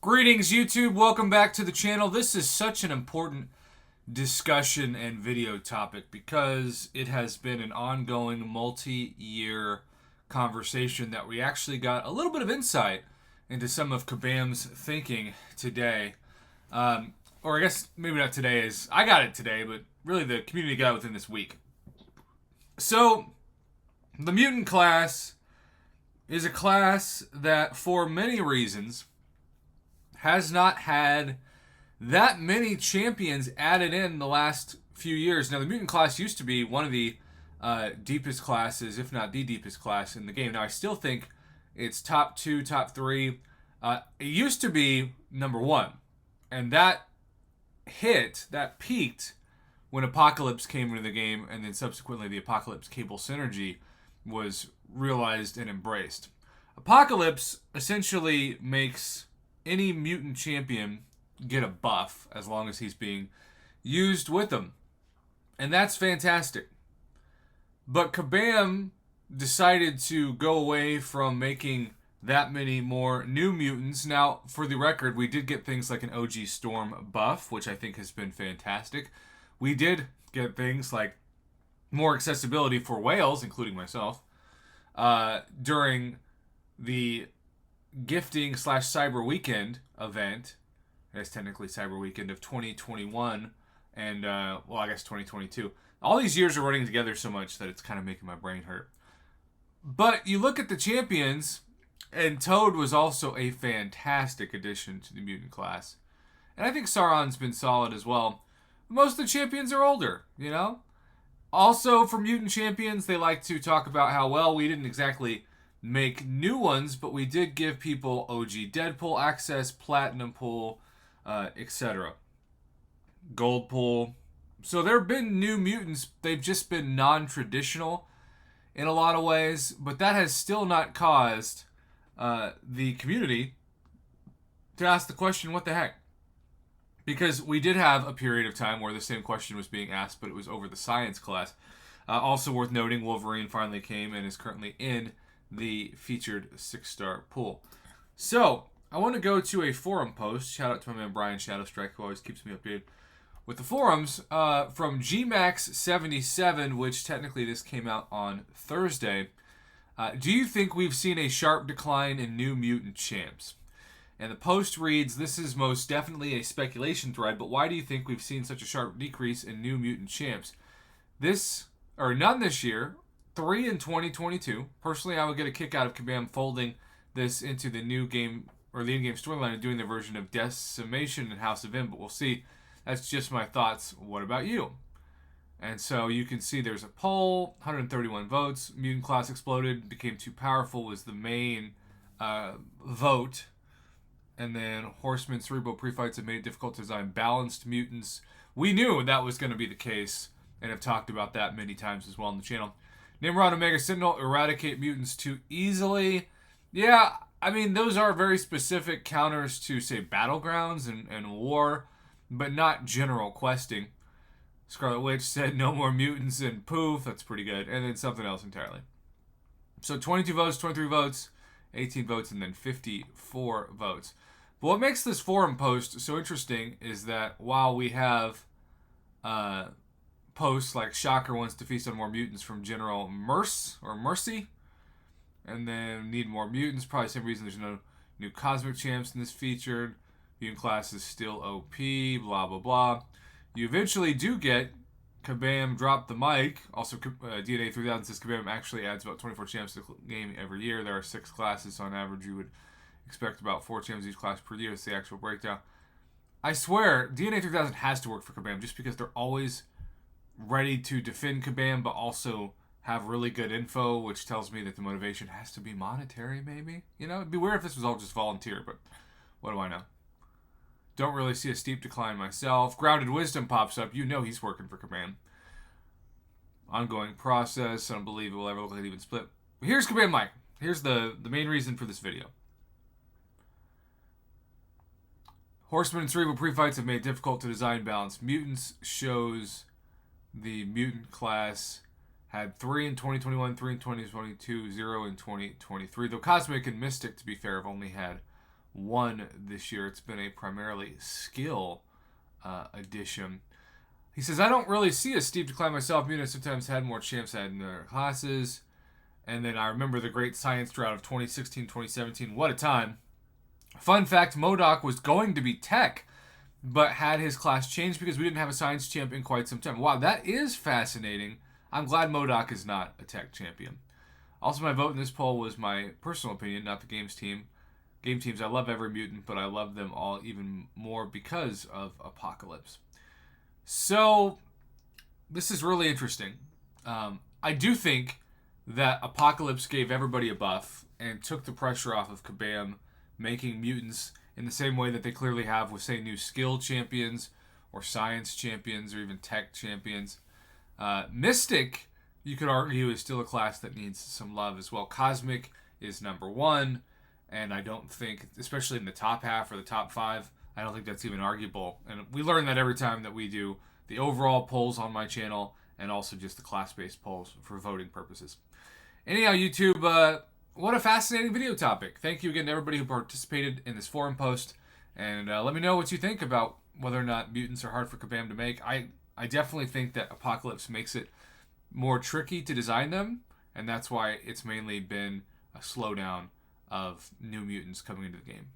Greetings, YouTube. Welcome back to the channel. This is such an important discussion and video topic because it has been an ongoing multi-year conversation that we actually got a little bit of insight into some of Kabam's thinking today. Or I guess maybe not today, as I got it today, but really the community got it within this week. So, the mutant class is a class that, for many reasons, has not had that many champions added in the last few years. Now, the mutant class used to be one of the deepest classes, if not the deepest class in the game. Now, I still think it's top 2, top 3. It used to be number 1. And that peaked when Apocalypse came into the game, and then subsequently the Apocalypse Cable synergy was realized and embraced. Apocalypse essentially makes any mutant champion get a buff as long as he's being used with them. And that's fantastic. But Kabam decided to go away from making that many more new mutants. Now, for the record, we did get things like an OG Storm buff, which I think has been fantastic. We did get things like more accessibility for whales, including myself, during the gifting / Cyber Weekend event. That's technically Cyber Weekend of 2021 and, I guess 2022. All these years are running together so much that it's kind of making my brain hurt. But you look at the champions, and Toad was also a fantastic addition to the mutant class. And I think Sauron's been solid as well. Most of the champions are older, you know? Also, for mutant champions, they like to talk about how, well, we didn't exactly make new ones, but we did give people OG Deadpool access, Platinum Pool, etc. Gold Pool. So there have been new mutants. They've just been non-traditional in a lot of ways, but that has still not caused the community to ask the question, what the heck? Because we did have a period of time where the same question was being asked, but it was over the science class. Also worth noting, Wolverine finally came and is currently in the featured 6-star pool. So, I want to go to a forum post. Shout out to my man Brian Shadowstrike, who always keeps me updated with the forums, from GMax77, which technically this came out on Thursday. Do you think we've seen a sharp decline in new mutant champs? And the post reads, this is most definitely a speculation thread, but why do you think we've seen such a sharp decrease in new mutant champs? None this year, 3 in 2022. Personally, I would get a kick out of Kabam folding this into the new game, or the in-game storyline, and doing the version of Decimation and House of M, but we'll see. That's just my thoughts. What about you? And so you can see there's a poll, 131 votes. Mutant class exploded, became too powerful was the main vote. And then Horseman Cerebral Pre-Fights have made it difficult to design balanced mutants. We knew that was going to be the case, and have talked about that many times as well on the channel. Nimrod Omega Sentinel, eradicate mutants too easily. Yeah, I mean, those are very specific counters to, say, Battlegrounds and War, but not general questing. Scarlet Witch said no more mutants and poof. That's pretty good. And then something else entirely. So 22 votes, 23 votes, 18 votes, and then 54 votes. But what makes this forum post so interesting is that while we have posts like Shocker wants to feast on more mutants from General Mercy, and then need more mutants, probably the same reason there's no new cosmic champs in this featured. Mutant class is still OP, blah blah blah. You eventually do get Kabam drop the mic. Also, DNA 3000 says Kabam actually adds about 24 champs to the game every year. There are 6 classes, so on average you would expect about 4 champs each class per year. It's the actual breakdown. I swear, DNA 3000 has to work for Kabam just because they're always ready to defend Kabam, but also have really good info, which tells me that the motivation has to be monetary, maybe? You know, it'd be weird if this was all just volunteer, but what do I know? Don't really see a steep decline myself. Grounded Wisdom pops up. You know he's working for Kabam. Ongoing process. I don't believe it will ever look like an even split. Here's Kabam Mike. Here's the main reason for this video. Horsemen and Cerebral Pre-Fights have made it difficult to design balanced mutants. Shows the mutant class had 3 in 2021, 3 in 2022, 0 in 2023. Though Cosmic and Mystic, to be fair, have only had won this year. It's been a primarily skill edition. He says, I don't really see a steep decline myself. Mutants sometimes had more champs had in their classes. And then I remember the great science drought of 2016, 2017. What a time. Fun fact, MODOK was going to be tech, but had his class changed because we didn't have a science champ in quite some time. Wow, that is fascinating. I'm glad MODOK is not a tech champion. Also, my vote in this poll was my personal opinion, not the games team. Game teams, I love every mutant, but I love them all even more because of Apocalypse. So, this is really interesting. I do think that Apocalypse gave everybody a buff and took the pressure off of Kabam making mutants in the same way that they clearly have with, say, new skill champions or science champions or even tech champions. Mystic, you could argue, is still a class that needs some love as well. Cosmic is number one, and I don't think, especially in the top half or the top 5, I don't think that's even arguable. And we learn that every time that we do the overall polls on my channel and also just the class-based polls for voting purposes. Anyhow, YouTube, what a fascinating video topic. Thank you again to everybody who participated in this forum post. And let me know what you think about whether or not mutants are hard for Kabam to make. I definitely think that Apocalypse makes it more tricky to design them, and that's why it's mainly been a slowdown of new mutants coming into the game.